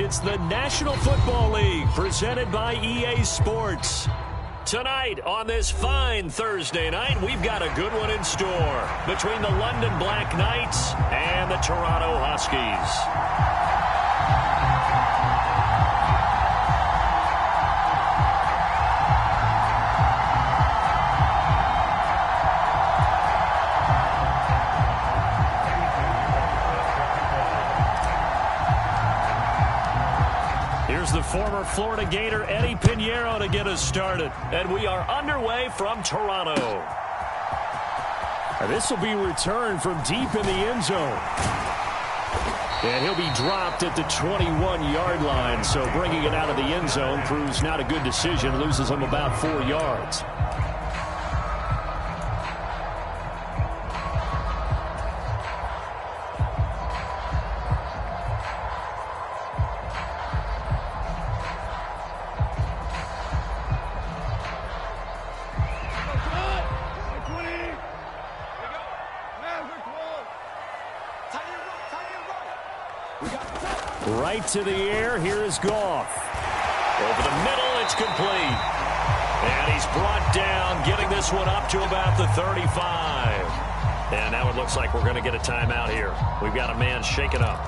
It's the National Football League presented by EA Sports. Tonight, on this fine Thursday night, we've got a good one in store between the London Black Knights and the Toronto Huskies. Here's the former Florida Gator Eddie Pinheiro to get us started. And we are underway from Toronto. This will be returned from deep in the end zone. And he'll be dropped at the 21-yard line. So bringing it out of the end zone proves not a good decision. Loses him about 4 yards. Right to the air. Here is Goff. Over the middle, it's complete. And he's brought down, getting this one up to about the 35. And now it looks like we're going to get a timeout here. We've got a man shaken up.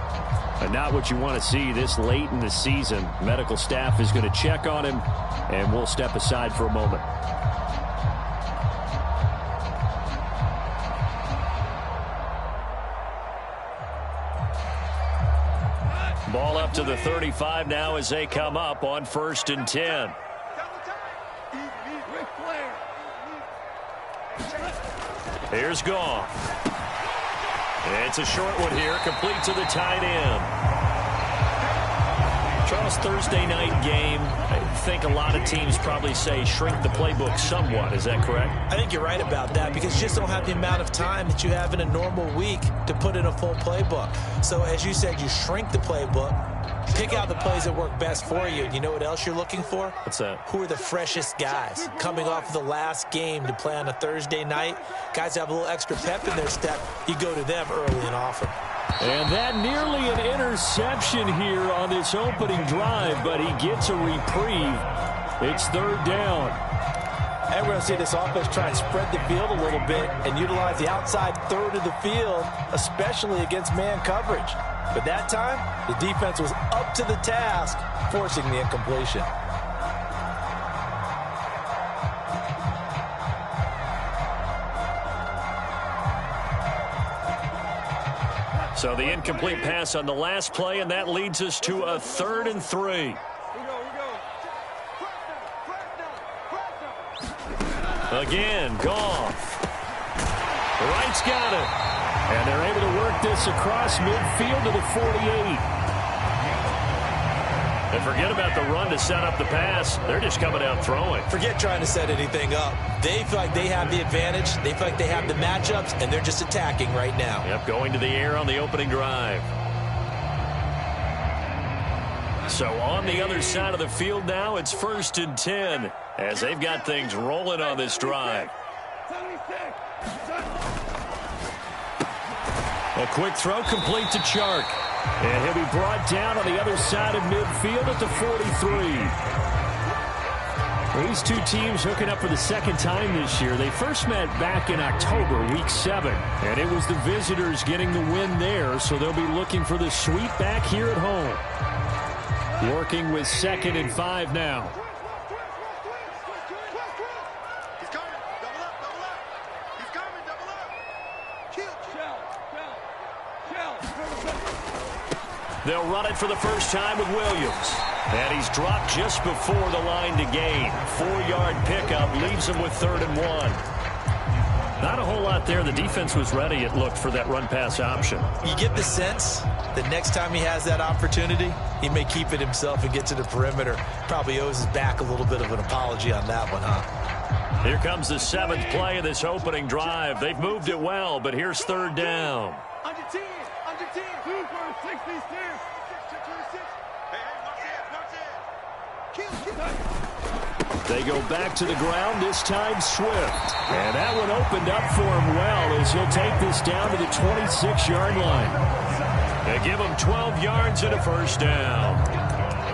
And not what you want to see this late in the season. Medical staff is going to check on him, and we'll step aside for a moment. Ball up to the 35 now as they come up on 1st and 10. Here's Goff. It's a short one here, complete to the tight end. Charles, Thursday night game, I think a lot of teams probably say shrink the playbook somewhat. Is that correct? I think you're right about that because you just don't have the amount of time that you have in a normal week to put in a full playbook. So as you said, you shrink the playbook, pick out the plays that work best for you. You know what else you're looking for? What's that? Who are the freshest guys coming off of the last game to play on a Thursday night? Guys have a little extra pep in their step. You go to them early and often. And that nearly an interception here on this opening drive, but he gets a reprieve. It's 3rd down. And we're going to see this offense try and spread the field a little bit and utilize the outside third of the field, especially against man coverage. But that time, the defense was up to the task, forcing the incompletion. So the incomplete pass on the last play, and that leads us to a 3rd and 3. Again, Goff. Wright's got it. And they're able to work this across midfield to the 48. And forget about the run to set up the pass. They're just coming out throwing. Forget trying to set anything up. They feel like they have the advantage. They feel like they have the matchups, and they're just attacking right now. Yep, going to the air on the opening drive. So on the other side of the field now, it's 1st and 10 as they've got things rolling on this drive. A quick throw complete to Chark. And he'll be brought down on the other side of midfield at the 43. These two teams hooking up for the second time this year. They first met back in October, week 7. And it was the visitors getting the win there, so they'll be looking for the sweep back here at home. Working with 2nd and 5 now. They'll run it for the first time with Williams. And he's dropped just before the line to gain. 4-yard pickup leaves him with 3rd and 1. Not a whole lot there. The defense was ready, it looked, for that run-pass option. You get the sense that next time he has that opportunity, he may keep it himself and get to the perimeter. Probably owes his back a little bit of an apology on that one, huh? Here comes the 7th play of this opening drive. They've moved it well, but here's 3rd down. Under 10, 2 for 66. They go back to the ground, this time Swift. And that one opened up for him well as he'll take this down to the 26-yard line. They give him 12 yards and a 1st down.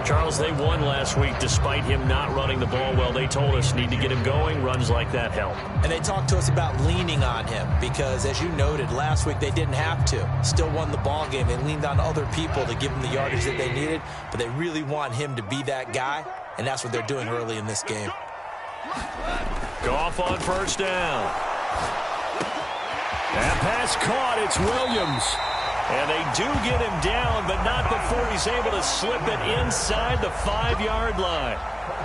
Charles, they won last week despite him not running the ball well. They told us need to get him going. Runs like that help. And they talked to us about leaning on him because, as you noted, last week they didn't have to. Still won the ball game. They leaned on other people to give them the yardage that they needed, but they really want him to be that guy, and that's what they're doing early in this game. Goff on first down. That pass caught. It's Williams. And they do get him down, but not before he's able to slip it inside the 5-yard line.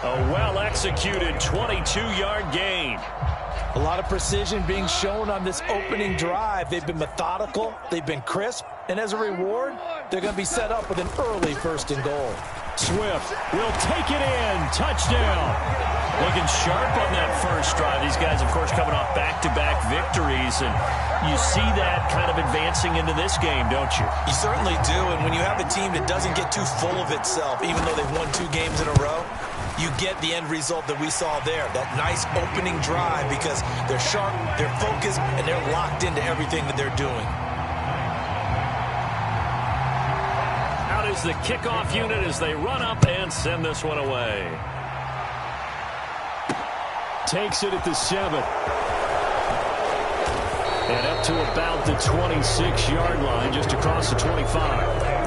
A well-executed 22-yard gain. A lot of precision being shown on this opening drive. They've been methodical, they've been crisp, and as a reward, they're going to be set up with an early 1st and goal. Swift will take it in. Touchdown. Looking sharp on that first drive. These guys, of course, coming off back-to-back victories, and you see that kind of advancing into this game, don't you? You certainly do, and when you have a team that doesn't get too full of itself, even though they've won 2 games in a row, you get the end result that we saw there, that nice opening drive, because they're sharp, they're focused, and they're locked into everything that they're doing. Out is the kickoff unit as they run up and send this one away. Takes it at the 7. And up to about the 26-yard line, just across the 25.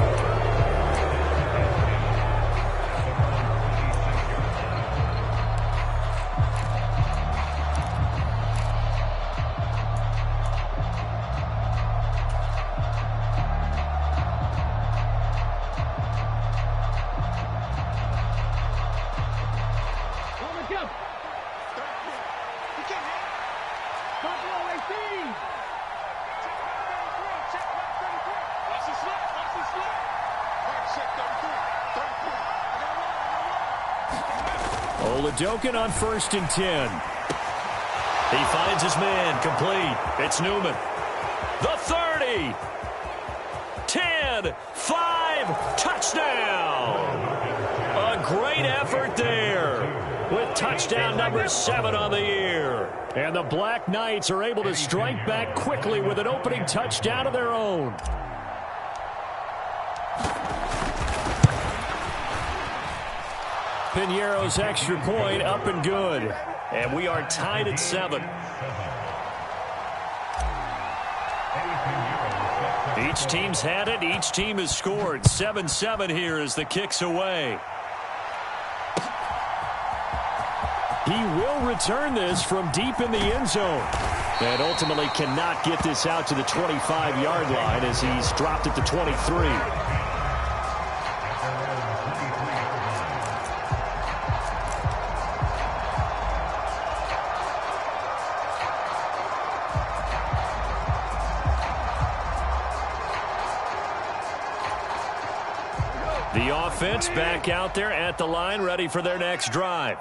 Oladokin on 1st and 10. He finds his man, complete. It's Newman. The 30. 10, 5, touchdown. A great effort there with touchdown number 7 on the year. And the Black Knights are able to strike back quickly with an opening touchdown of their own. Piñeiro's extra point up and good. And we are tied at 7. Each team's had it. Each team has scored. 7-7 here as the kick's away. He will return this from deep in the end zone. And ultimately cannot get this out to the 25-yard line as he's dropped at the 23. The offense back out there at the line, ready for their next drive.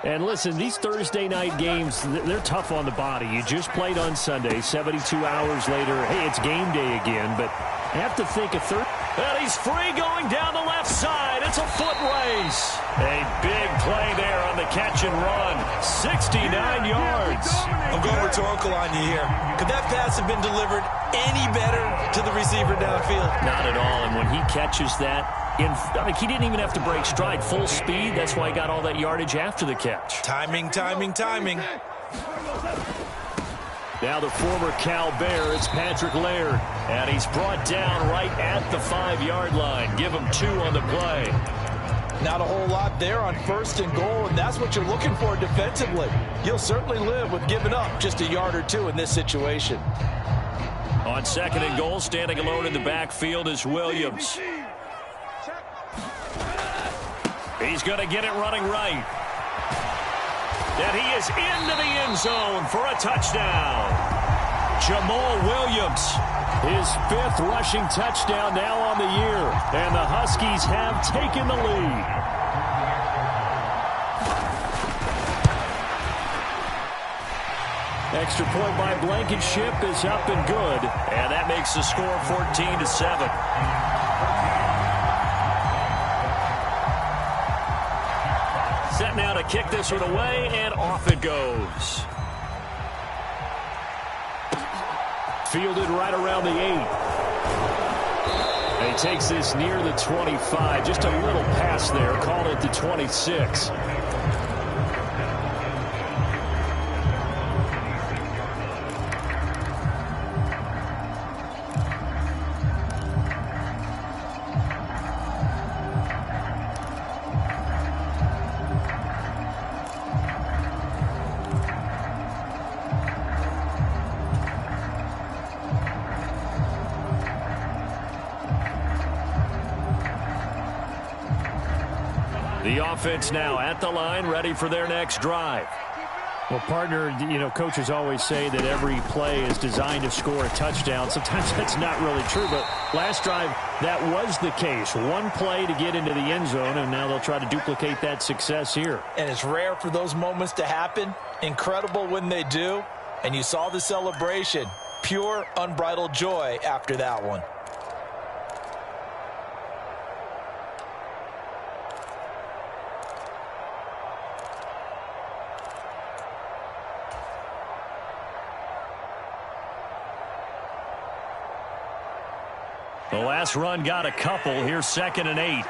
And listen, these Thursday night games, they're tough on the body. You just played on Sunday, 72 hours later. Hey, it's game day again, but I have to think a third. And he's free going down the left side. It's a foot race. A big play there on the catch and run. 69 yards. I'm going rhetorical on you here. Could that pass have been delivered any better to the receiver downfield? Not at all. And when he catches that, he didn't even have to break stride. Full speed. That's why he got all that yardage after the catch. Timing, timing, timing. Now the former Cal Bear, it's Patrick Laird. And he's brought down right at the 5-yard line. Give him 2 on the play. Not a whole lot there on 1st and goal, and that's what you're looking for defensively. You'll certainly live with giving up just a yard or 2 in this situation. On 2nd and goal, standing alone in the backfield is Williams. He's going to get it running right. And he is into the end zone for a touchdown. Jamal Williams, his 5th rushing touchdown now on the year. And the Huskies have taken the lead. Extra point by Blankenship is up and good. And that makes the score 14-7. Set now to kick this one away, and off it goes. Fielded right around the 8. He takes this near the 25. Just a little pass there. Call it the 26. The offense now at the line, ready for their next drive. Well, partner, you know, coaches always say that every play is designed to score a touchdown. Sometimes that's not really true, but last drive, that was the case. One play to get into the end zone, and now they'll try to duplicate that success here. And it's rare for those moments to happen. Incredible when they do. And you saw the celebration. Pure, unbridled joy after that one. The last run got a couple. Here's 2nd and 8.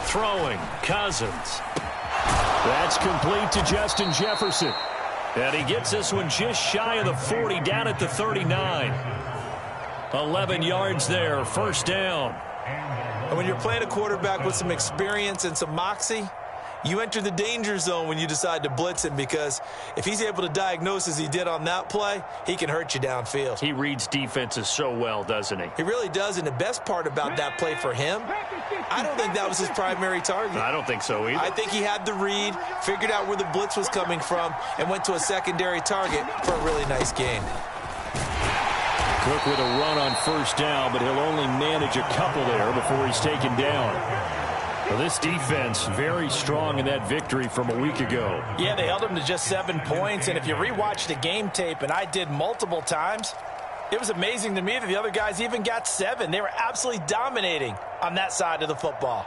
Throwing, Cousins. That's complete to Justin Jefferson. And he gets this one just shy of the 40, down at the 39. 11 yards there, 1st down. And when you're playing a quarterback with some experience and some moxie, you enter the danger zone when you decide to blitz him, because if he's able to diagnose as he did on that play, he can hurt you downfield. He reads defenses so well, doesn't he? He really does, and the best part about that play for him, I don't think that was his primary target. I don't think so either. I think he had the read, figured out where the blitz was coming from, and went to a secondary target for a really nice gain. Cook with a run on 1st down, but he'll only manage a couple there before he's taken down. Well, this defense very strong in that victory from a week ago. Yeah, they held him to just 7 points, and if you rewatch the game tape, and I did multiple times, it was amazing to me that the other guys even got 7. They were absolutely dominating on that side of the football.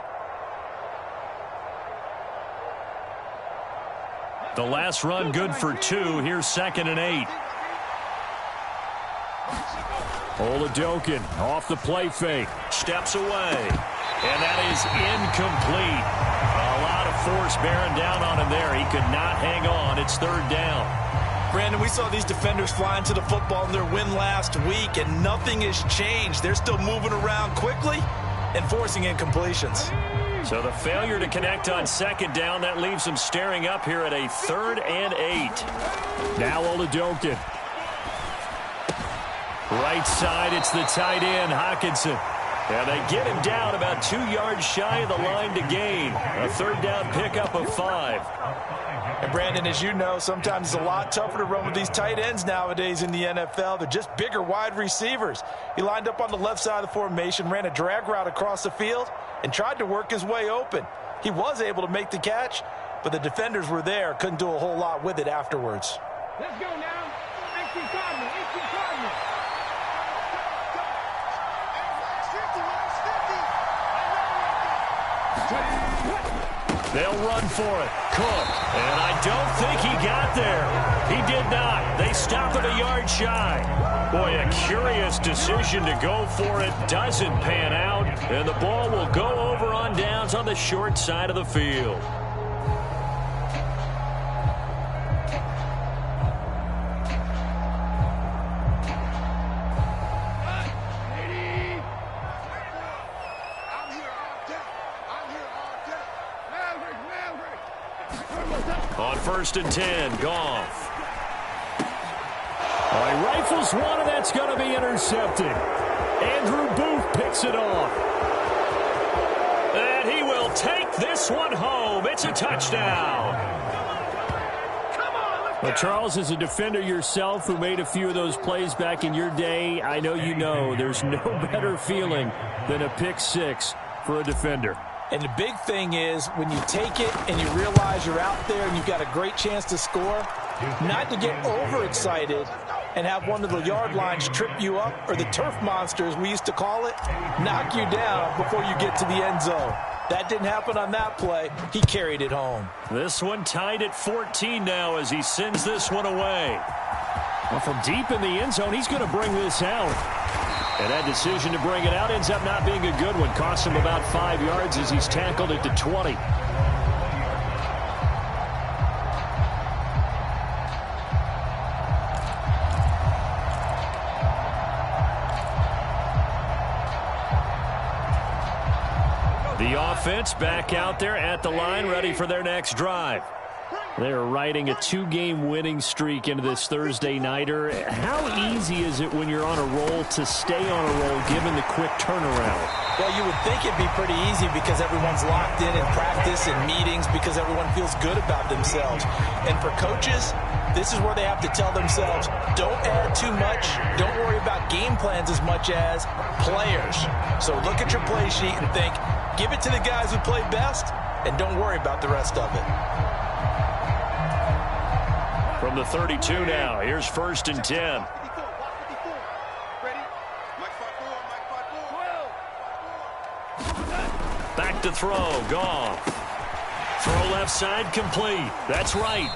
The last run good for 2. Here's 2nd and 8. Oladokun off the play fake. Steps away. And that is incomplete. A lot of force bearing down on him there. He could not hang on. It's 3rd down. Brandon, we saw these defenders flying to the football in their win last week, and nothing has changed. They're still moving around quickly and forcing incompletions. So the failure to connect on 2nd down, that leaves them staring up here at a 3rd and 8. Now Oladokun. Right side, it's the tight end, Hockenson. Yeah, they get him down about 2 yards shy of the line to gain. A 3rd down pickup of 5. And Brandon, as you know, sometimes it's a lot tougher to run with these tight ends nowadays in the NFL. They're just bigger wide receivers. He lined up on the left side of the formation, ran a drag route across the field, and tried to work his way open. He was able to make the catch, but the defenders were there, couldn't do a whole lot with it afterwards. Let's go now. Extra Cardinal. Extra Cardinal. They'll run for it. Cook. And I don't think he got there. He did not. They stop at a yard shy. Boy, a curious decision to go for it. Doesn't pan out. And the ball will go over on downs on the short side of the field. On 1st and 10, Goff. All right, rifles one, and that's going to be intercepted. Andrew Booth picks it off. And he will take this one home. It's a touchdown. Well, Charles, as a defender yourself who made a few of those plays back in your day, I know you know there's no better feeling than a pick 6 for a defender. And the big thing is when you take it and you realize you're out there and you've got a great chance to score, not to get overexcited and have one of the yard lines trip you up, or the turf monsters we used to call it, knock you down before you get to the end zone. That didn't happen on that play. He carried it home. This one tied at 14 now as he sends this one away. Well, from deep in the end zone, he's going to bring this out. And that decision to bring it out ends up not being a good one. Costs him about 5 yards as he's tackled it to 20. The offense back out there at the line, ready for their next drive. They're riding a 2-game winning streak into this Thursday nighter. How easy is it when you're on a roll to stay on a roll given the quick turnaround? Well, you would think it'd be pretty easy because everyone's locked in practice and meetings because everyone feels good about themselves. And for coaches, this is where they have to tell themselves, don't add too much. Don't worry about game plans as much as players. So look at your play sheet and think, give it to the guys who play best, and don't worry about the rest of it. From the 32 now, here's 1st and 10. Back to throw, Goff. Throw left side, complete. That's right.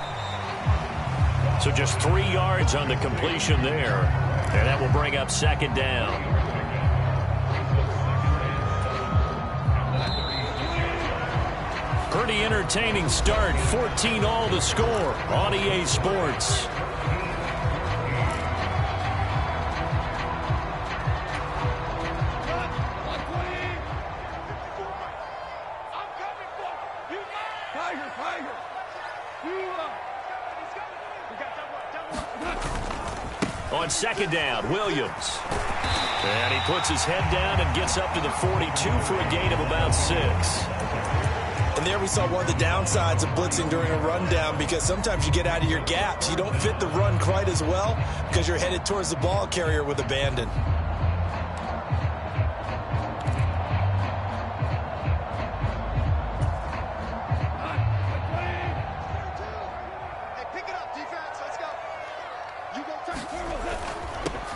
So just 3 yards on the completion there. And that will bring up 2nd down. Pretty entertaining start. 14-all the score on EA Sports. On 2nd down, Williams. And he puts his head down and gets up to the 42 for a gain of about 6. And there we saw one of the downsides of blitzing during a rundown because sometimes you get out of your gaps. You don't fit the run quite as well because you're headed towards the ball carrier with abandon.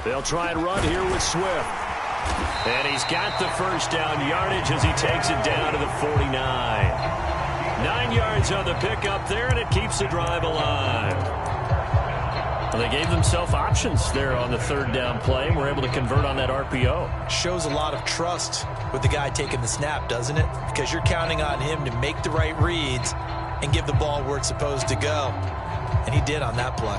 They'll try and run here with Swift. And he's got the 1st down yardage as he takes it down to the 49. 9 yards on the pickup there, and it keeps the drive alive. Well, they gave themselves options there on the 3rd down play, and were able to convert on that RPO. Shows a lot of trust with the guy taking the snap, doesn't it? Because you're counting on him to make the right reads and give the ball where it's supposed to go. And he did on that play.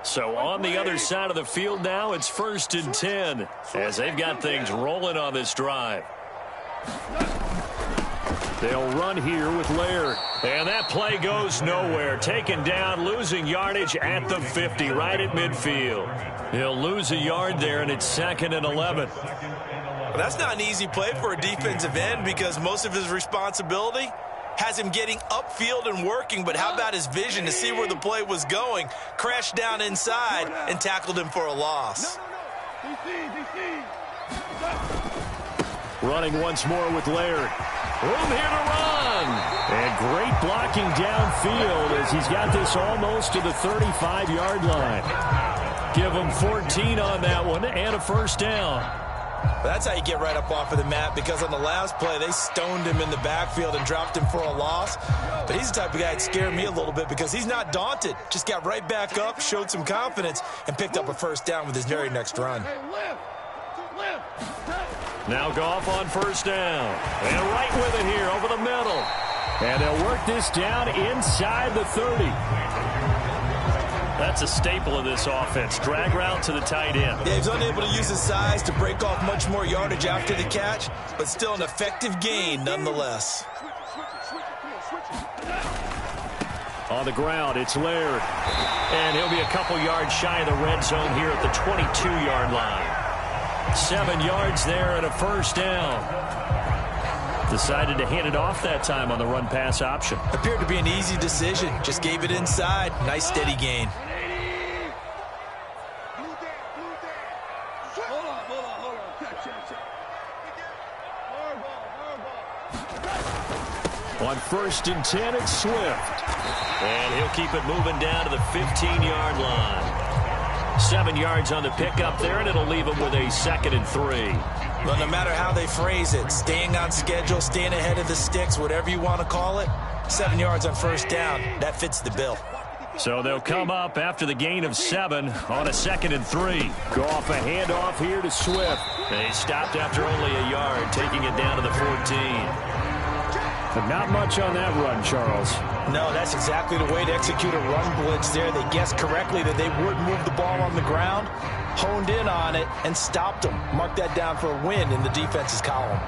So on the other side of the field now, it's 1st and 10 as they've got things rolling on this drive. They'll run here with Laird. And that play goes nowhere. Taken down, losing yardage at the 50, right at midfield. He'll lose a yard there, and it's 2nd and 11. Well, that's not an easy play for a defensive end because most of his responsibility has him getting upfield and working, but how about his vision to see where the play was going? Crashed down inside and tackled him for a loss. Running once more with Laird. Room here to run. And great blocking downfield as he's got this almost to the 35-yard line. Give him 14 on that one and a 1st down. That's how you get right up off of the mat because on the last play, they stoned him in the backfield and dropped him for a loss. But he's the type of guy that scared me a little bit because he's not daunted. Just got right back up, showed some confidence, and picked up a 1st down with his very next run. Now Goff on 1st down. And right with it here over the middle. And they'll work this down inside the 30. That's a staple of this offense. Drag route to the tight end. Yeah, he's unable to use his size to break off much more yardage after the catch, but still an effective gain nonetheless. On the ground, it's Laird. And he'll be a couple yards shy of the red zone here at the 22-yard line. 7 yards there and a 1st down. Decided to hand it off that time on the run-pass option. Appeared to be an easy decision. Just gave it inside. Nice, steady gain. On 1st and 10, it's Swift. And he'll keep it moving down to the 15-yard line. 7 yards on the pickup there, and it'll leave them with a 2nd and 3. Well, no matter how they phrase it, staying on schedule, staying ahead of the sticks, whatever you want to call it, 7 yards on first down, that fits the bill. So they'll come up after the gain of 7 on a 2nd and 3. Goff a handoff here to Swift. They stopped after only a yard, taking it down to the 14. But not much on that run, Charles. No, that's exactly the way to execute a run blitz there. They guessed correctly that they would move the ball on the ground, honed in on it, and stopped them. Mark that down for a win in the defense's column.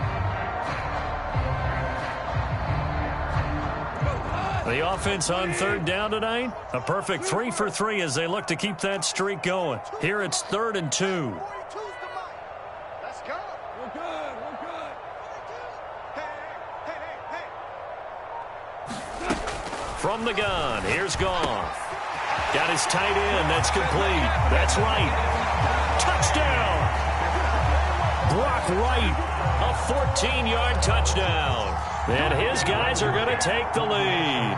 The offense on 3rd down tonight, a perfect 3 for 3 as they look to keep that streak going. Here it's 3rd and 2. Let's go. We're good. We're good. From the gun, here's Goff. Got his tight end. That's complete. That's right. Touchdown. Brock Wright, a 14-yard touchdown. And his guys are going to take the lead.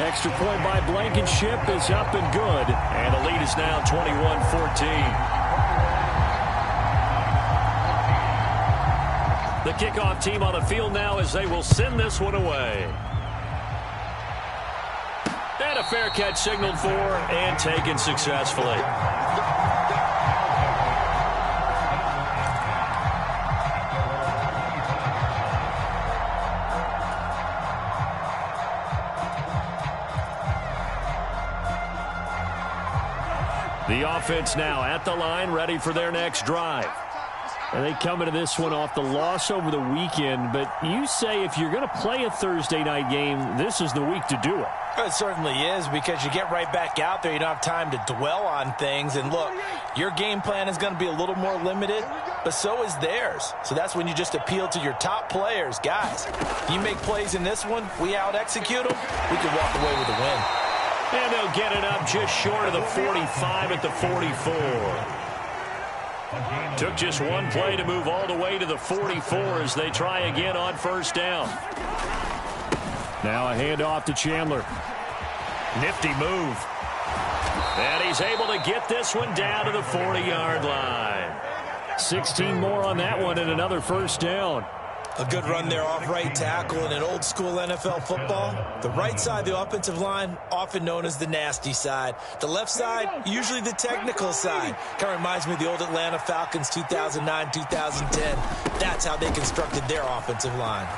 Extra point by Blankenship is up and good. And the lead is now 21-14. The kickoff team on the field now as they will send this one away. And a fair catch signaled for and taken successfully. The offense now at the line, ready for their next drive. And they come into this one off the loss over the weekend, but you say if you're going to play a Thursday night game, this is the week to do it. It certainly is, because you get right back out there. You don't have time to dwell on things. And look, your game plan is going to be a little more limited, but so is theirs. So that's when you just appeal to your top players. Guys, you make plays in this one, we out-execute them, we can walk away with a win. And they'll get it up just short of the 45 at the 44. Took just one play to move all the way to the 44 as they try again on first down. Now a handoff to Chandler. Nifty move. And he's able to get this one down to the 40-yard line. 16 more on that one and another first down. A good run there off right tackle in an old-school NFL football. The right side of the offensive line, often known as the nasty side. The left side, usually the technical side. Kind of reminds me of the old Atlanta Falcons 2009-2010. That's how they constructed their offensive line.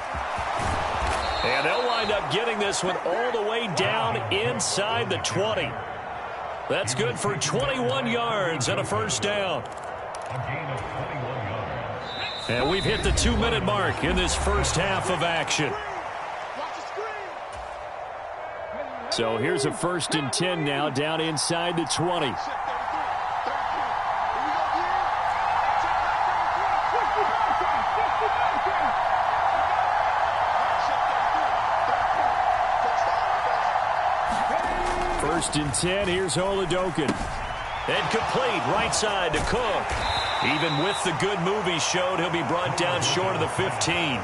And they'll wind up getting this one all the way down inside the 20. That's good for 21 yards and a first down. And we've hit the 2-minute mark in this first half of action. So here's a 1st and 10 now down inside the 20. First and 10, here's Oladokin. And complete right side to Cook. Even with the good move he showed, he'll be brought down short of the 15.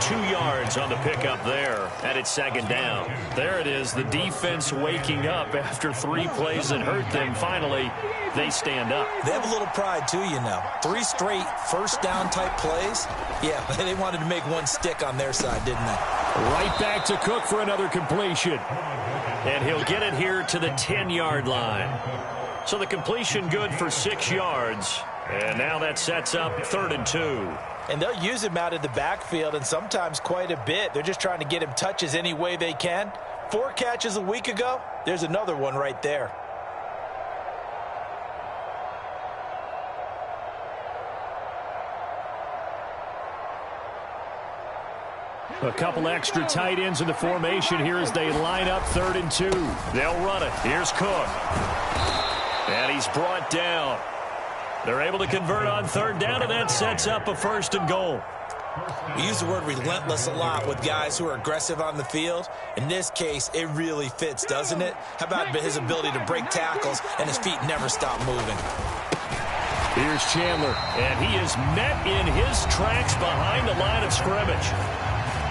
2 yards on the pickup there, and it's 2nd down. There it is, the defense waking up after 3 plays that hurt them. Finally, they stand up. They have a little pride, too, you know. 3 straight first down type plays. Yeah, they wanted to make one stick on their side, didn't they? Right back to Cook for another completion. And he'll get it here to the 10-yard line. So the completion good for 6 yards. And now that sets up 3rd and 2. And they'll use him out of the backfield, and sometimes quite a bit. They're just trying to get him touches any way they can. 4 catches a week ago. There's another one right there. A couple extra tight ends in the formation here as they line up 3rd and 2. They'll run it. Here's Cook. And he's brought down. They're able to convert on 3rd down, and that sets up a 1st and goal. We use the word relentless a lot with guys who are aggressive on the field. In this case, it really fits, doesn't it? How about his ability to break tackles and his feet never stop moving? Here's Chandler. And he is met in his tracks behind the line of scrimmage.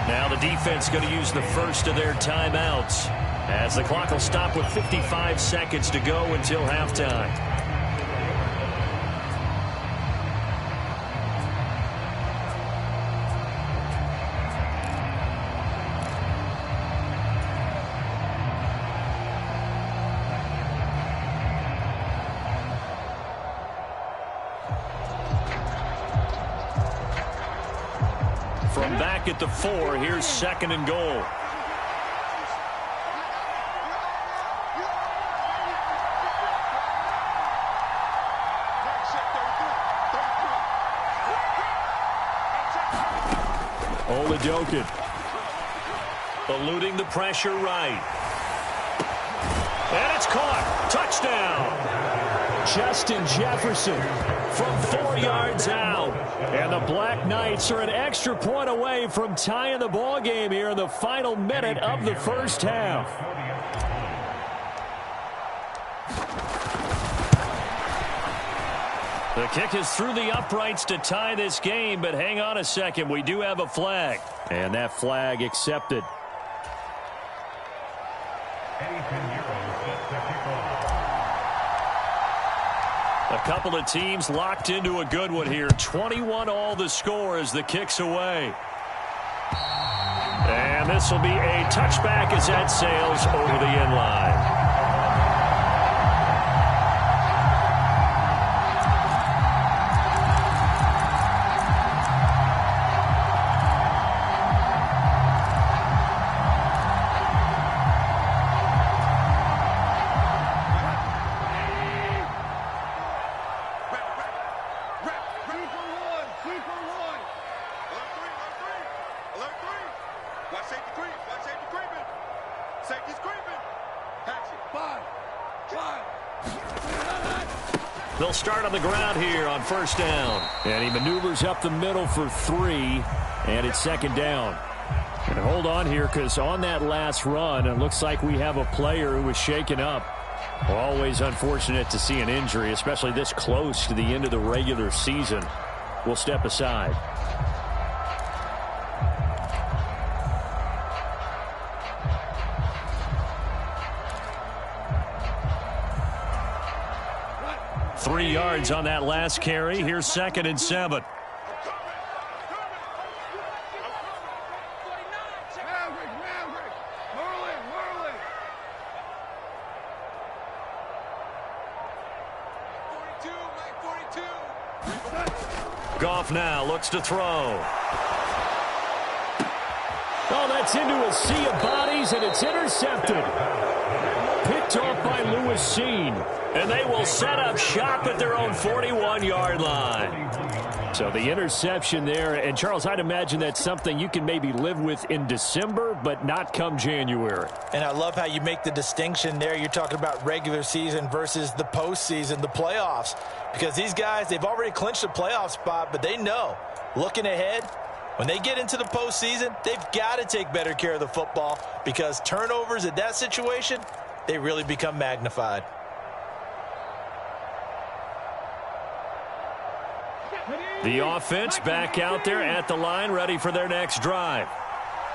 Now the defense going to use the first of their timeouts. As the clock will stop with 55 seconds to go until halftime. From back at the 4, here's 2nd and goal. Tearsouljathug eluding the pressure right. And it's caught. Touchdown. Justin Jefferson from 4 yards out. And the Black Knights are an extra point away from tying the ball game here in the final minute of the first half. The kick is through the uprights to tie this game, but hang on a second. We do have a flag. And that flag accepted. A couple of teams locked into a good one here. 21-all the score as the kick's away. And this will be a touchback as that sails over the end line. They'll start on the ground here on first down. And he maneuvers up the middle for 3, and it's 2nd down. And hold on here, because on that last run, it looks like we have a player who was shaken up. Always unfortunate to see an injury, especially this close to the end of the regular season. We'll step aside. Three yards on that last carry. Here's 2nd and 7. Goff now looks to throw. Oh, that's into a sea of bodies, and it's intercepted. Picked off by Lewis Seen. And they will set up shop at their own 41-yard line. So the interception there. And, Charles, I'd imagine that's something you can maybe live with in December, but not come January. And I love how you make the distinction there. You're talking about regular season versus the postseason, the playoffs. Because these guys, they've already clinched a playoff spot, but they know, looking ahead, when they get into the postseason, they've got to take better care of the football, because turnovers in that situation, they really become magnified. The offense back out there at the line, ready for their next drive.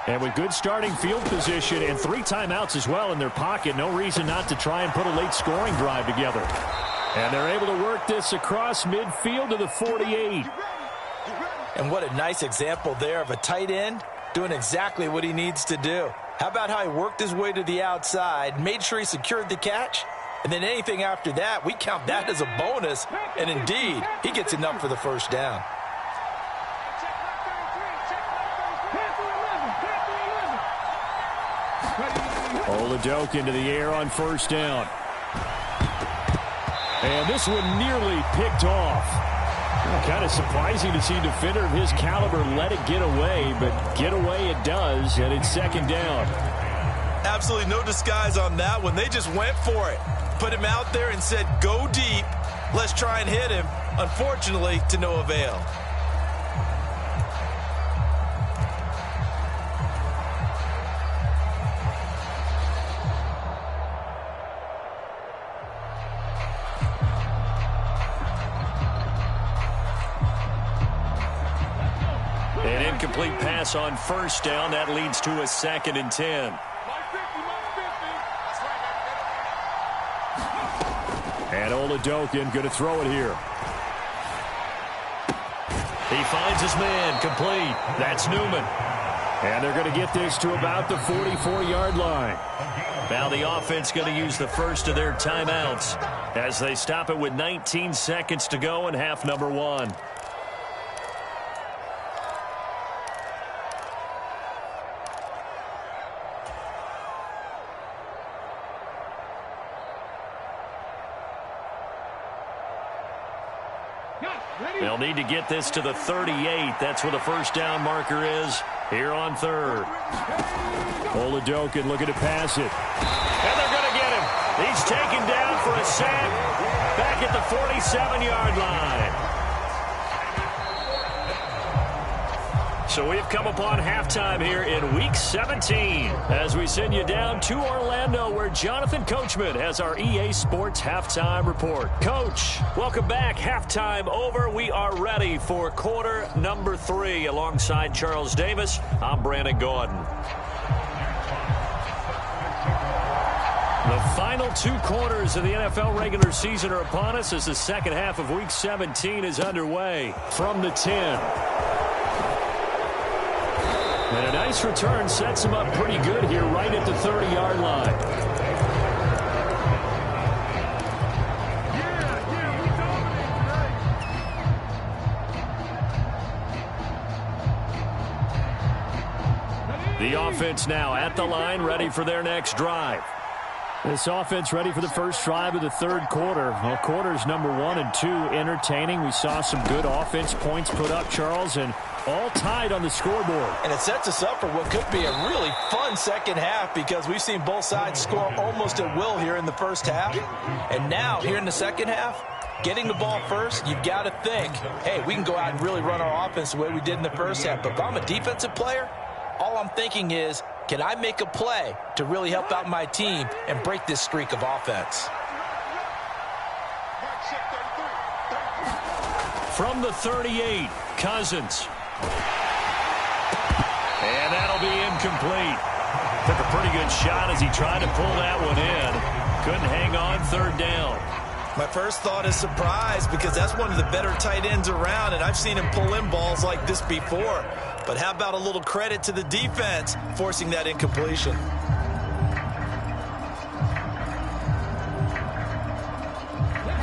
And with good starting field position and 3 timeouts as well in their pocket, no reason not to try and put a late scoring drive together. And they're able to work this across midfield to the 48. And what a nice example there of a tight end doing exactly what he needs to do. How about how he worked his way to the outside, made sure he secured the catch, and then anything after that, we count that as a bonus. And indeed, he gets enough for the first down. Tearsouljathug into the air on first down. And this one nearly picked off. Kind of surprising to see a defender of his caliber let it get away, but get away it does, and it's 2nd down. Absolutely no disguise on that one. They just went for it. Put him out there and said, go deep. Let's try and hit him. Unfortunately, to no avail. An incomplete pass on first down. That leads to a 2nd and 10. And Tearsouljathug going to throw it here. He finds his man, complete. That's Newman. And they're going to get this to about the 44-yard line. Now the offense going to use the first of their timeouts as they stop it with 19 seconds to go in half number 1. They'll need to get this to the 38. That's where the first down marker is here on third. Tearsouljathug looking to pass it. And they're going to get him. He's taken down for a sack back at the 47-yard line. So we've come upon halftime here in Week 17 as we send you down to Orlando where Jonathan Coachman has our EA Sports Halftime Report. Coach, welcome back. Halftime over. We are ready for quarter number 3 alongside Charles Davis. I'm Brandon Gordon. The final 2 quarters of the NFL regular season are upon us as the second half of Week 17 is underway. From the 10. And a nice return sets him up pretty good here right at the 30-yard line. The offense now at the line, ready for their next drive. This offense ready for the first drive of the third quarter. Well, quarters number 1 and 2 entertaining. We saw some good offense points put up, Charles, and all tied on the scoreboard. And it sets us up for what could be a really fun second half because we've seen both sides score almost at will here in the first half. And now, here in the second half, getting the ball first, you've got to think, hey, we can go out and really run our offense the way we did in the first half. But if I'm a defensive player, all I'm thinking is, can I make a play to really help out my team and break this streak of offense? From the 38, Cousins. And that'll be incomplete. Took a pretty good shot as he tried to pull that one in. Couldn't hang on, third down. My first thought is surprise because that's one of the better tight ends around, and I've seen him pull in balls like this before. But how about a little credit to the defense forcing that incompletion?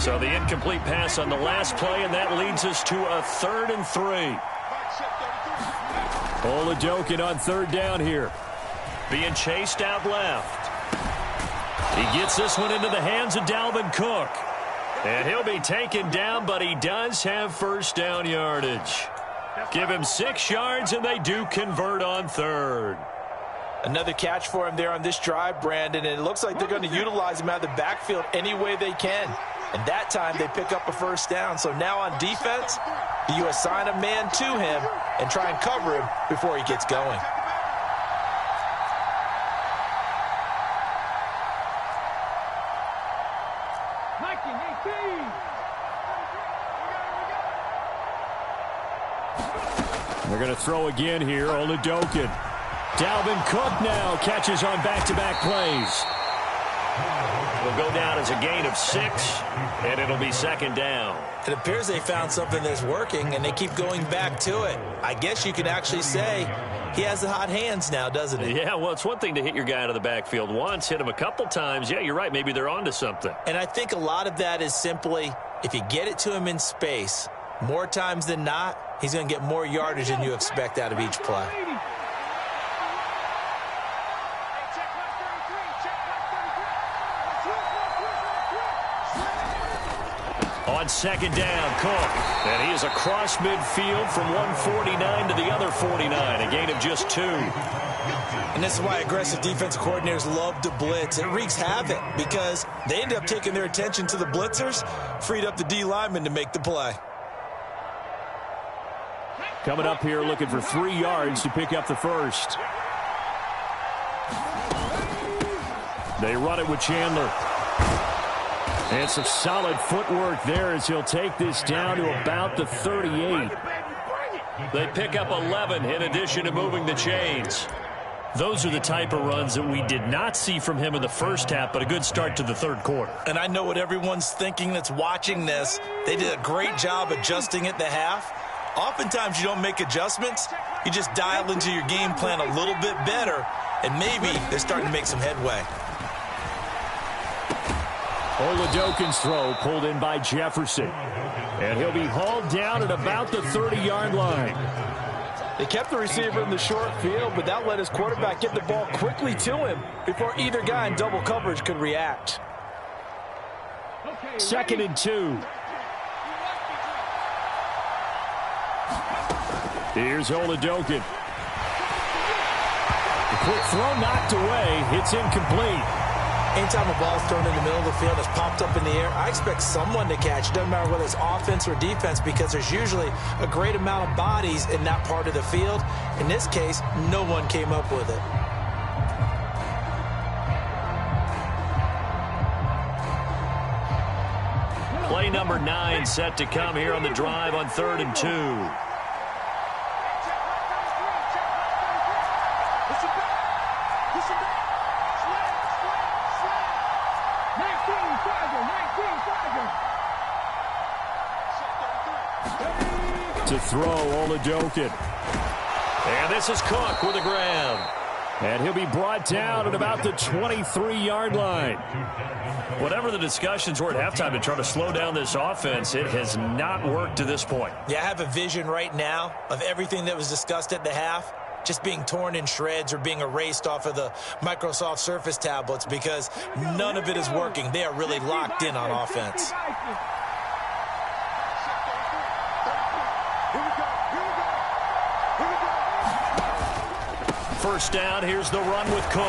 So the incomplete pass on the last play, and that leads us to a 3rd and 3. Tearsouljathug on third down here. Being chased out left. He gets this one into the hands of Dalvin Cook. And he'll be taken down, but he does have first down yardage. Give him 6 yards, and they do convert on third. Another catch for him there on this drive, Brandon, and it looks like they're going to utilize him out of the backfield any way they can. And that time they pick up a first down. So now on defense, do you assign a man to him and try and cover him before he gets going? They're going to throw again here. Tearsouljathug. Dalvin Cook now catches on back-to-back plays. Will go down as a gain of 6, and it'll be second down. It appears they found something that's working, and they keep going back to it. I guess you could actually say he has the hot hands now, doesn't he? Yeah, well, it's one thing to hit your guy out of the backfield once, hit him a couple times. Yeah, you're right. Maybe they're onto something. And I think a lot of that is simply if you get it to him in space, more times than not, he's going to get more yardage than you expect out of each play. On second down, Cook. And he is across midfield from 149 to the other 49, a gain of just 2. And this is why aggressive defensive coordinators love to blitz. It wreaks havoc because they end up taking their attention to the blitzers, freed up the D lineman to make the play. Coming up here looking for 3 yards to pick up the first. They run it with Chandler. And some solid footwork there as he'll take this down to about the 38. They pick up 11 in addition to moving the chains. those are the type of runs that we did not see from him in the first half, but a good start to the third quarter. And I know what everyone's thinking that's watching this. They did a great job adjusting at the half. Oftentimes you don't make adjustments. You just dial into your game plan a little bit better, and maybe they're starting to make some headway. Oladokin's throw pulled in by Jefferson. And he'll be hauled down at about the 30-yard line. They kept the receiver in the short field, but that let his quarterback get the ball quickly to him before either guy in double coverage could react. 2nd and 2. Here's Oladokin. The quick throw knocked away. It's incomplete. Anytime a ball's thrown in the middle of the field, it's popped up in the air, I expect someone to catch. It doesn't matter whether it's offense or defense, because there's usually a great amount of bodies in that part of the field. In this case, no one came up with it. Play number 9 set to come here on the drive on 3rd and 2. To throw, Oladokin. And this is Cook with a grab. And he'll be brought down at about the 23-yard line. Whatever the discussions were at halftime to try to slow down this offense, it has not worked to this point. Yeah, I have a vision right now of everything that was discussed at the half just being torn in shreds or being erased off of the Microsoft Surface tablets, because none of it is working. They are really locked in on offense. First down, here's the run with Cook.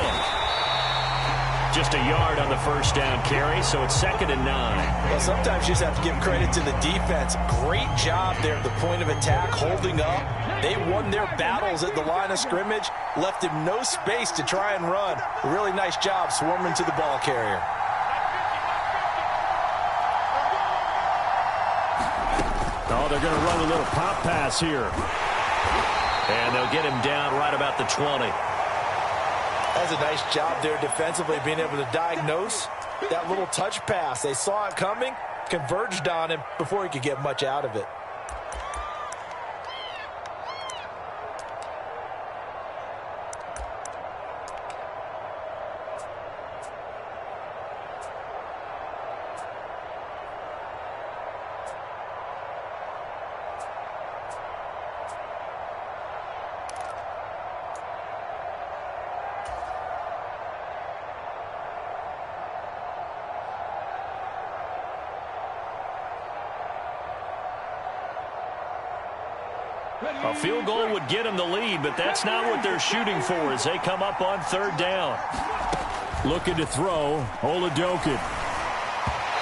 Just a yard on the first down carry, so it's 2nd and 9. Well, sometimes you just have to give credit to the defense. Great job there at the point of attack, holding up. They won their battles at the line of scrimmage, left him no space to try and run. A really nice job swarming to the ball carrier. Oh, they're going to run a little pop pass here. And they'll get him down right about the 20. That's a nice job there defensively, being able to diagnose that little touch pass. They saw it coming, converged on him before he could get much out of it. A field goal would get them the lead, but that's not what they're shooting for as they come up on 3rd down. Looking to throw, Oladokin.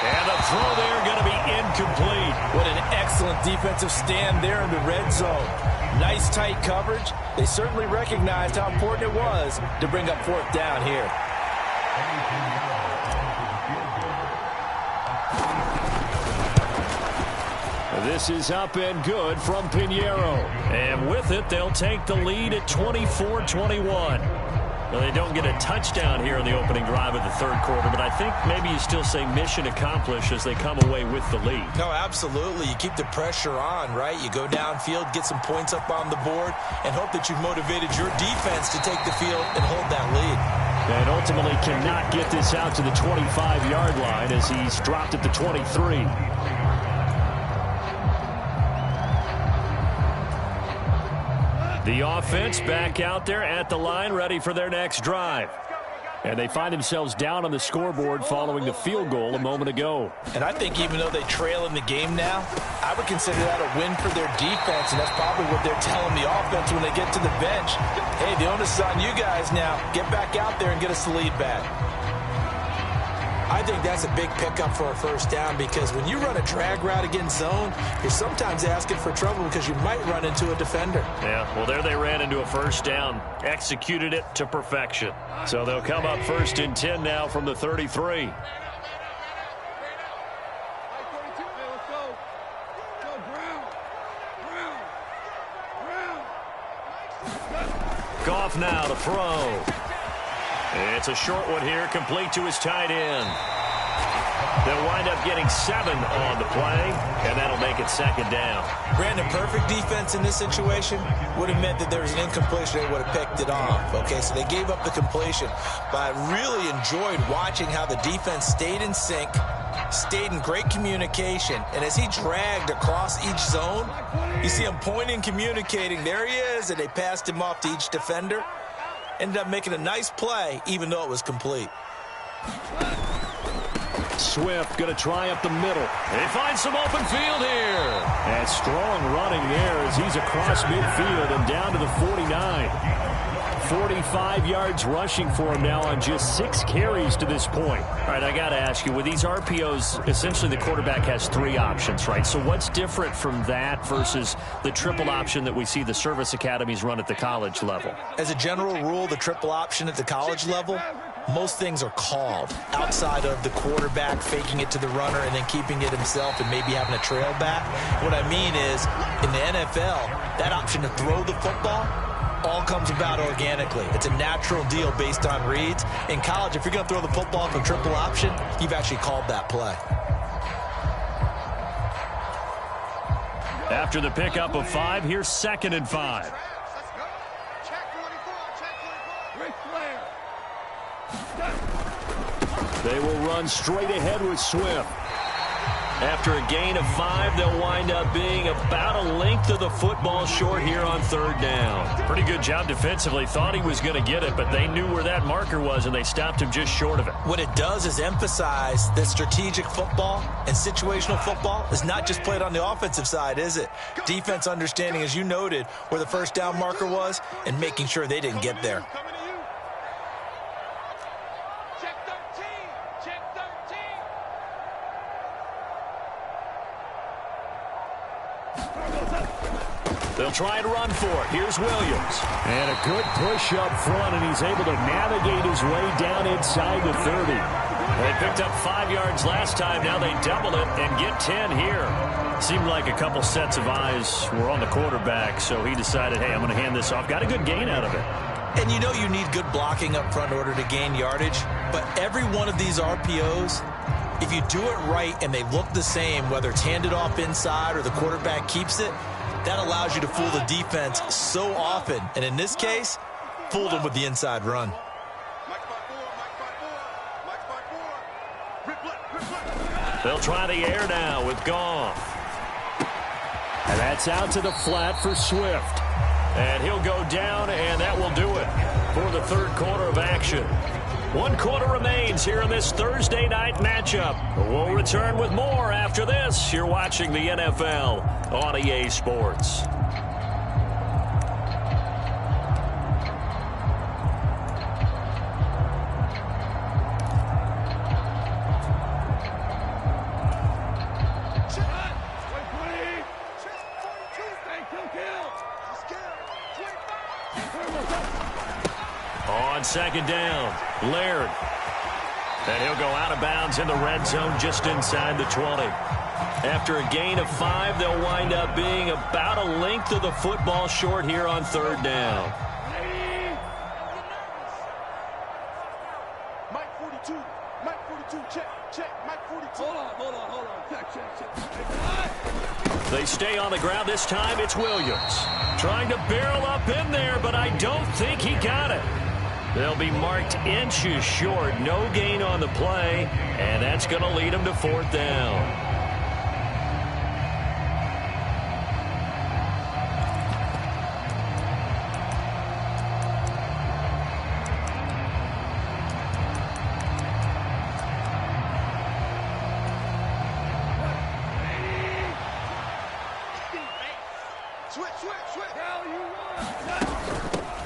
And the throw there going to be incomplete. What an excellent defensive stand there in the red zone. Nice tight coverage. They certainly recognized how important it was to bring up 4th down here. This is up and good from Pinheiro. And with it, they'll take the lead at 24-21. Well, they don't get a touchdown here in the opening drive of the 3rd quarter, but I think maybe you still say mission accomplished as they come away with the lead. No, absolutely. You keep the pressure on, right? You go downfield, get some points up on the board, and hope that you've motivated your defense to take the field and hold that lead. And ultimately cannot get this out to the 25-yard line as he's dropped at the 23. The offense back out there at the line, ready for their next drive. And they find themselves down on the scoreboard following the field goal a moment ago. And I think even though they trail in the game now, I would consider that a win for their defense, and that's probably what they're telling the offense when they get to the bench. Hey, the onus is on you guys now. Get back out there and get us the lead back. I think that's a big pickup for a 1st down, because when you run a drag route against zone, you're sometimes asking for trouble because you might run into a defender. Yeah, well, there they ran into a 1st down. Executed it to perfection. So they'll come up 1st and 10 now from the 33. Goff now to throw. It's a short one here, complete to his tight end. They'll wind up getting 7 on the play, and that'll make it 2nd down. Brandon, perfect defense in this situation would have meant that there was an incompletion. They would have picked it off. Okay, so they gave up the completion. But I really enjoyed watching how the defense stayed in sync, stayed in great communication, and as he dragged across each zone, you see him pointing, communicating. There he is, and they passed him off to each defender. Ended up making a nice play, even though it was complete. Swift going to try up the middle. He finds some open field here. And strong running there as he's across midfield and down to the 49. 45 yards rushing for him now on just 6 carries to this point. All right, I got to ask you, with these RPOs, essentially the quarterback has 3 options, right? So what's different from that versus the triple option that we see the service academies run at the college level? As a general rule, the triple option at the college level, most things are called outside of the quarterback faking it to the runner and then keeping it himself and maybe having a trail back. What I mean is, in the NFL, that option to throw the football all comes about organically. It's a natural deal based on reads. In college, if you're going to throw the football from triple option, you've actually called that play. After the pickup of 5, here's 2nd and 5. They will run straight ahead with Swift. After a gain of 5, they'll wind up being about a length of the football short here on 3rd down. Pretty good job defensively. Thought he was going to get it, but they knew where that marker was, and they stopped him just short of it. What it does is emphasize that strategic football and situational football is not just played on the offensive side, is it? Defense understanding, as you noted, where the 1st down marker was and making sure they didn't get there. They'll try and run for it. Here's Williams. And a good push up front, and he's able to navigate his way down inside the 30. They picked up 5 yards last time. Now they double it and get 10 here. Seemed like a couple sets of eyes were on the quarterback, so he decided, hey, I'm going to hand this off. Got a good gain out of it. And you know you need good blocking up front in order to gain yardage, but every one of these RPOs, if you do it right and they look the same, whether it's handed off inside or the quarterback keeps it, that allows you to fool the defense so often. And in this case, fooled them with the inside run. They'll try the air now with Goff. And that's out to the flat for Swift. And he'll go down, and that will do it for the 3rd quarter of action. 1 quarter remains here in this Thursday night matchup. We'll return with more after this. You're watching the NFL on EA Sports. On 2nd down, Laird. And he'll go out of bounds in the red zone just inside the 20. After a gain of 5, they'll wind up being about a length of the football short here on 3rd down. Mike 42, check, Mike 42. Hold on, check. They stay on the ground. This time it's Williams. Trying to barrel up in there, but I don't think he got it. They'll be marked inches short. No gain on the play, and that's going to lead them to 4th down.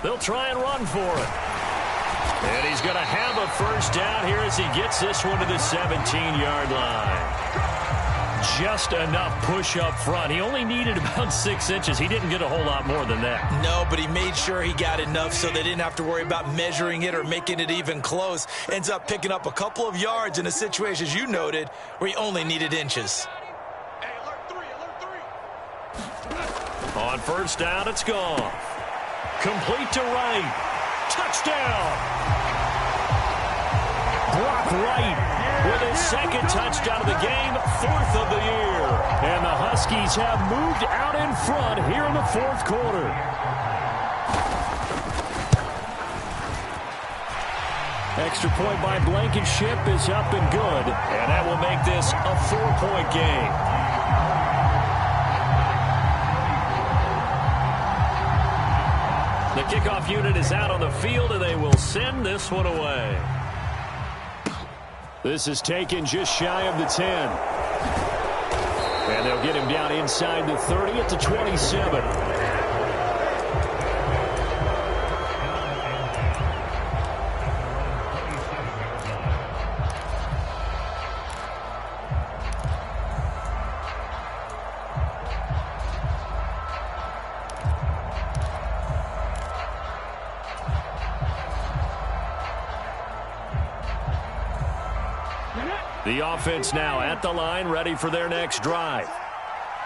They'll try and run for it. And he's going to have a 1st down here as he gets this one to the 17-yard line. Just enough push up front. He only needed about 6 inches. He didn't get a whole lot more than that. No, but he made sure he got enough so they didn't have to worry about measuring it or making it even close. Ends up picking up a couple of yards in a situation, as you noted, where he only needed inches. On 1st down, it's gone. Complete to right. Touchdown. Brock Wright with his second touchdown of the game, 4th of the year. And the Huskies have moved out in front here in the 4th quarter. Extra point by Blankenship is up and good. And that will make this a 4-point game. The kickoff unit is out on the field, and they will send this one away. This is taken just shy of the 10. And they'll get him down inside the 30 at the 27. The offense now at the line, ready for their next drive.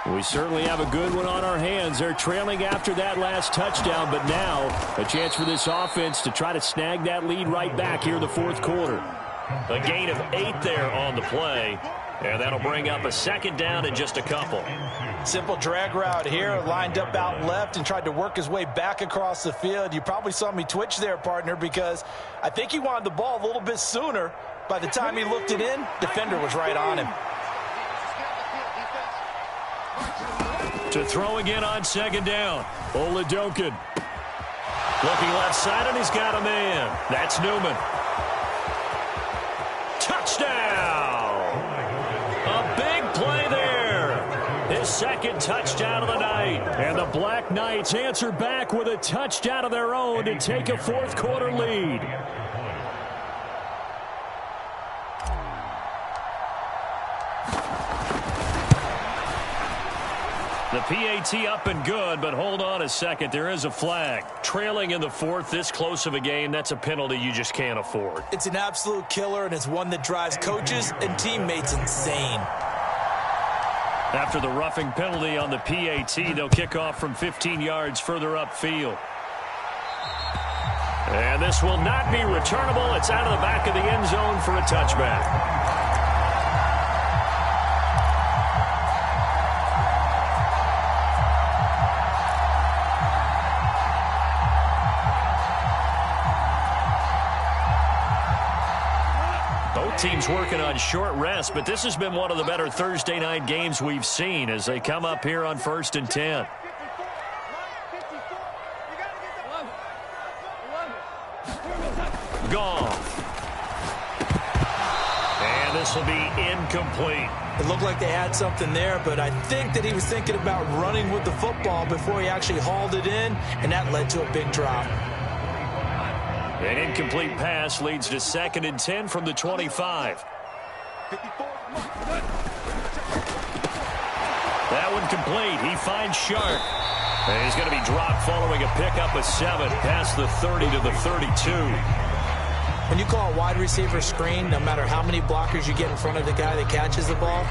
We certainly have a good one on our hands. They're trailing after that last touchdown, but now a chance for this offense to try to snag that lead right back here in the 4th quarter. A gain of 8 there on the play, and that'll bring up a 2nd down and just a couple. Simple drag route here, lined up out left and tried to work his way back across the field. You probably saw me twitch there, partner, because I think he wanted the ball a little bit sooner. By the time he looked it in, defender was right on him. To throw again on 2nd down. Oladokin. Looking left side, and he's got a man. That's Newman. Touchdown! A big play there. His 2nd touchdown of the night. And the Black Knights answer back with a touchdown of their own to take a 4th quarter lead. The PAT up and good, but hold on a second. There is a flag. Trailing in the 4th, this close of a game, that's a penalty you just can't afford. It's an absolute killer, and it's one that drives coaches and teammates insane. After the roughing penalty on the PAT, they'll kick off from 15 yards further upfield. And this will not be returnable. It's out of the back of the end zone for a touchback. Teams working on short rest, but this has been one of the better Thursday night games we've seen as they come up here on 1st and 10. Goff. And this will be incomplete. It looked like they had something there, but I think that he was thinking about running with the football before he actually hauled it in, and that led to a big drop. An incomplete pass leads to 2nd and 10 from the 25. That one complete. He finds Sharp. And he's going to be dropped following a pickup of 7 past the 30 to the 32. When you call a wide receiver screen, no matter how many blockers you get in front of the guy that catches the ball,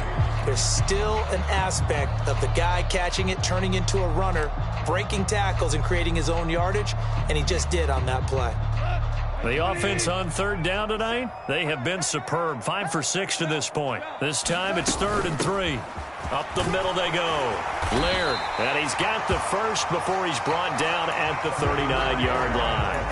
there's still an aspect of the guy catching it, turning into a runner, breaking tackles and creating his own yardage, and he just did on that play. The offense on 3rd down tonight, they have been superb. 5 for 6 to this point. This time it's 3rd and 3. Up the middle they go. Laird, and he's got the first before he's brought down at the 39-yard line.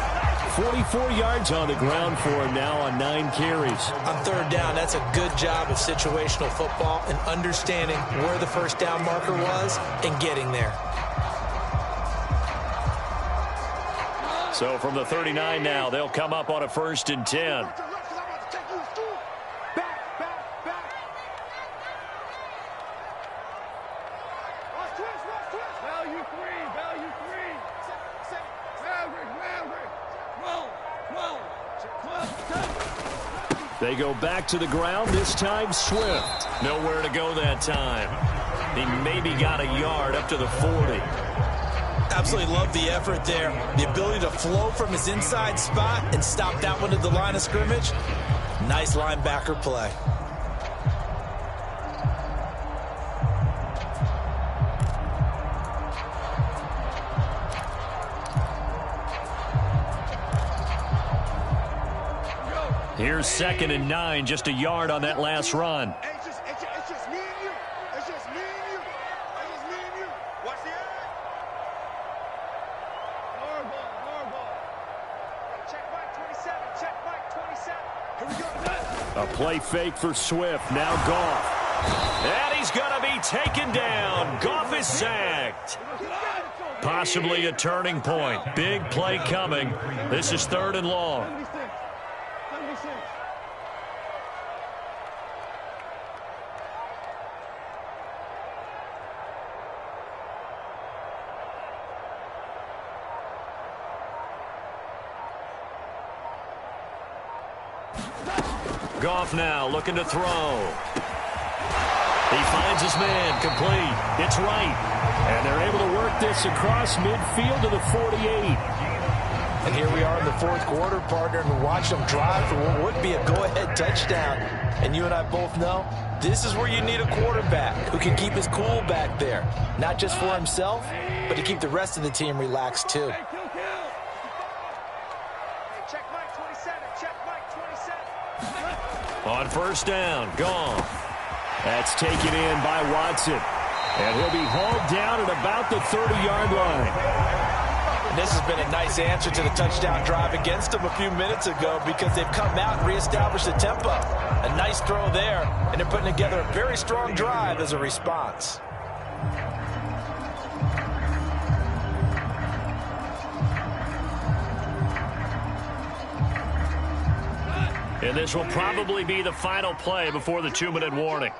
44 yards on the ground for him now on 9 carries. On 3rd down, that's a good job of situational football and understanding where the 1st down marker was and getting there. So from the 39 now, they'll come up on a 1st and 10. They go back to the ground, this time Swift. Nowhere to go that time. He maybe got a yard up to the 40. Absolutely love the effort there. The ability to flow from his inside spot and stop that one at the line of scrimmage. Nice linebacker play. Here's 2nd and 9, just a yard on that last run. It's just me and you. It's just me and you. It's just me and you. Watch the eye. Lower ball. Check Mike 27. Check Mike 27. Here we go. A play fake for Swift. Now Goff. And he's going to be taken down. Goff is sacked. Possibly a turning point. Big play coming. This is 3rd and long. Goff now looking to throw. He finds his man, complete. It's right. And they're able to work this across midfield to the 48. And here we are in the 4th quarter, partner, and watch them drive for what would be a go-ahead touchdown. And you and I both know this is where you need a quarterback who can keep his cool back there. Not just for himself, but to keep the rest of the team relaxed too. Check Mike 27. Check Mike 27. On 1st down, Goff. That's taken in by Watson. And he'll be hauled down at about the 30-yard line. And this has been a nice answer to the touchdown drive against them a few minutes ago because they've come out and reestablished the tempo. A nice throw there, and they're putting together a very strong drive as a response. And this will probably be the final play before the 2-minute warning.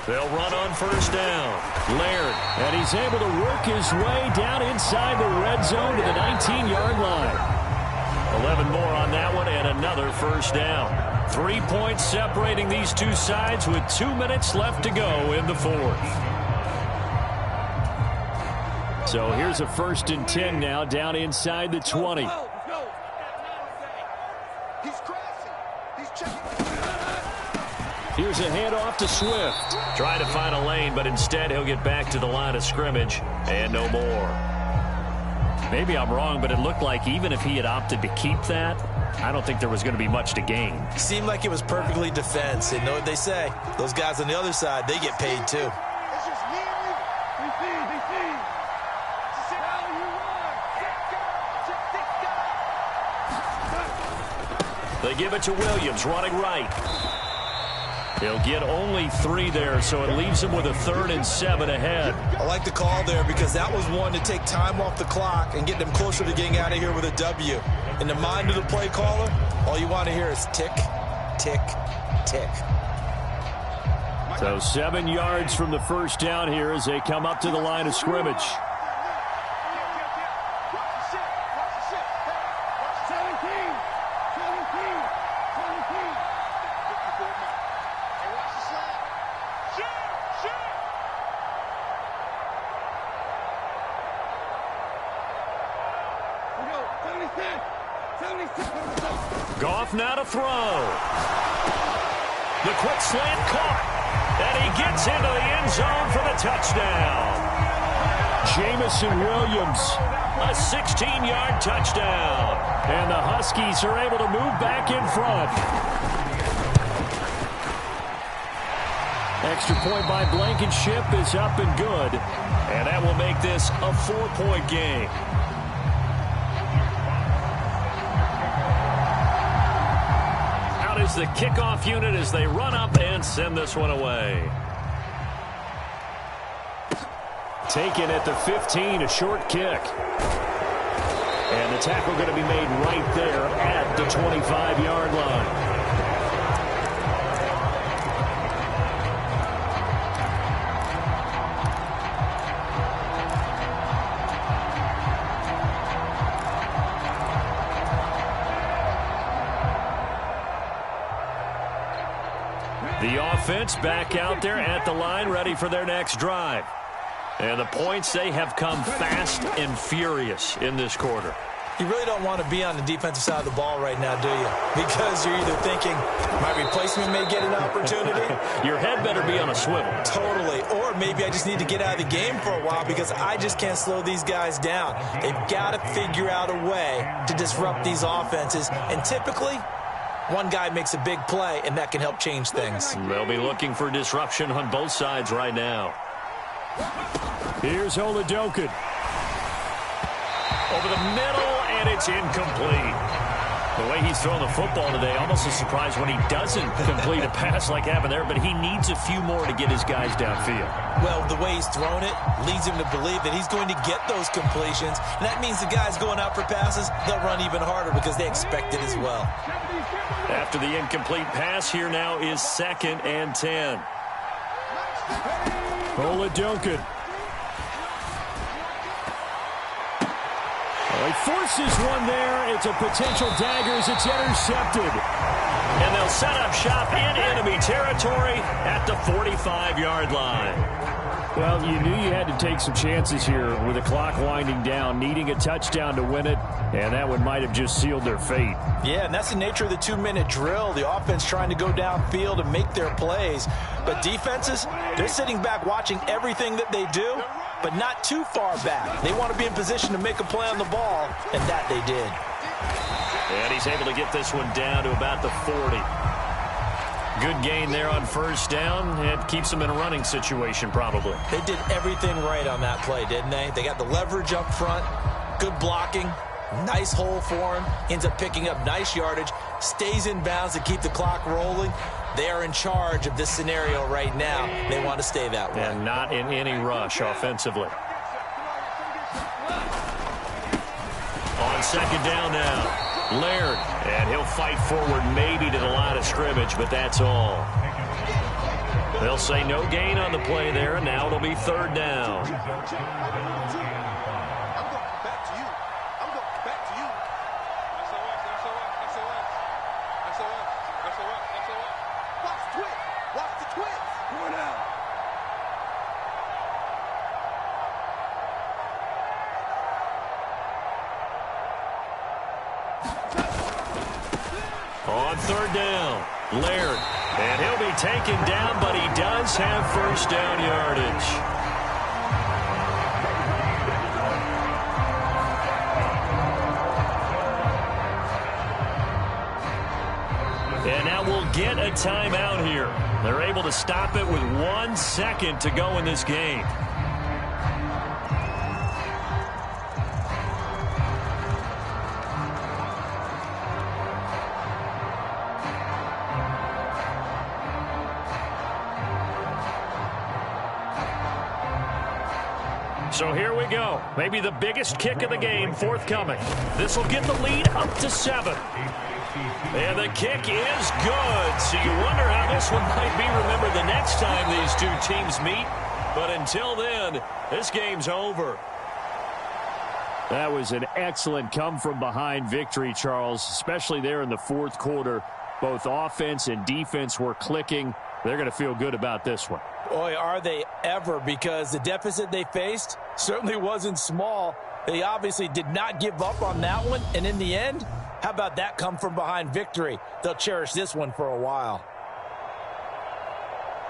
They'll run on 1st down. Laird. And he's able to work his way down inside the red zone to the 19-yard line. 11 more on that one and another 1st down. 3 points separating these two sides with 2 minutes left to go in the 4th. So here's a 1st and 10 now down inside the 20. He's crossing. He's checking. Here's a handoff to Swift. Trying to find a lane, but instead he'll get back to the line of scrimmage and no more. Maybe I'm wrong, but it looked like even if he had opted to keep that, I don't think there was going to be much to gain. Seemed like it was perfectly defense. And know what they say? Those guys on the other side, they get paid too. It's just me and you. They see. Just sit down you run. They give it to Williams, running right. He'll get only 3 there, so it leaves him with a 3rd and 7 ahead. I like the call there because that was one to take time off the clock and get them closer to getting out of here with a W. In the mind of the play caller, all you want to hear is tick, tick, tick. So 7 yards from the 1st down here as they come up to the line of scrimmage. Goff now to throw. The quick slant caught. And he gets into the end zone for the touchdown. Jamison Williams. A 16-yard touchdown. And the Huskies are able to move back in front. Extra point by Blankenship is up and good. And that will make this a 4-point game. Out is the kickoff unit as they run up and send this one away. Taken at the 15, a short kick. And the tackle going to be made right there at the 25-yard line. The offense back out there at the line, ready for their next drive. And the points, they have come fast and furious in this quarter. You really don't want to be on the defensive side of the ball right now, do you? Because you're either thinking, my replacement may get an opportunity. Your head better be on a swivel. Totally. Or maybe I just need to get out of the game for a while because I just can't slow these guys down. They've got to figure out a way to disrupt these offenses. And typically, one guy makes a big play, and that can help change things. They'll be looking for disruption on both sides right now. Here's Tearsouljathug. Over the middle, and it's incomplete. The way he's throwing the football today, almost a surprise when he doesn't complete a pass like happened there, but he needs a few more to get his guys downfield. Well, the way he's thrown it leads him to believe that he's going to get those completions, and that means the guys going out for passes, they'll run even harder because they expect it as well. After the incomplete pass, here now is 2nd and 10. Tearsouljathug. He forces one there. It's a potential dagger as it's intercepted. And they'll set up shop in enemy territory at the 45-yard line. Well, you knew you had to take some chances here with the clock winding down, needing a touchdown to win it, and that one might have just sealed their fate. Yeah, and that's the nature of the 2-minute drill. The offense trying to go downfield and make their plays. But defenses, they're sitting back watching everything that they do, but not too far back. They want to be in position to make a play on the ball, and that they did. And he's able to get this one down to about the 40. Good gain there on first down. It keeps them in a running situation probably. They did everything right on that play, didn't they? They got the leverage up front, good blocking, nice hole for him, ends up picking up nice yardage, stays in bounds to keep the clock rolling. They are in charge of this scenario right now. They want to stay that way. And not in any rush offensively. On 2nd down now. Laird, and he'll fight forward maybe to the line of scrimmage, but that's all. They'll say no gain on the play there, and now it'll be 3rd down. On 3rd down, Laird, and he'll be taken down, but he does have first down yardage. And now we'll get a timeout here. They're able to stop it with 1 second to go in this game. So here we go. Maybe the biggest kick of the game forthcoming. This will get the lead up to 7. And the kick is good. So you wonder how this one might be remembered the next time these two teams meet. But until then, this game's over. That was an excellent come-from-behind victory, Charles, especially there in the 4th quarter. Both offense and defense were clicking. They're going to feel good about this one. Boy, are they ever, because the deficit they faced certainly wasn't small. They obviously did not give up on that one, and in the end, how about that come-from-behind victory? They'll cherish this one for a while.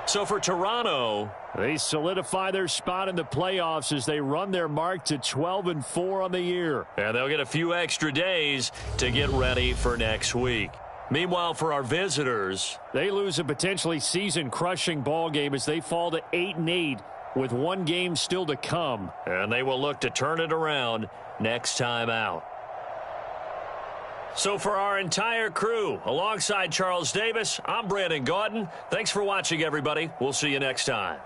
So for Toronto, they solidify their spot in the playoffs as they run their mark to 12-4 on the year. And they'll get a few extra days to get ready for next week. Meanwhile, for our visitors, they lose a potentially season-crushing ball game as they fall to 8-8 with one game still to come. And they will look to turn it around next time out. So for our entire crew, alongside Charles Davis, I'm Brandon Gaudin. Thanks for watching, everybody. We'll see you next time.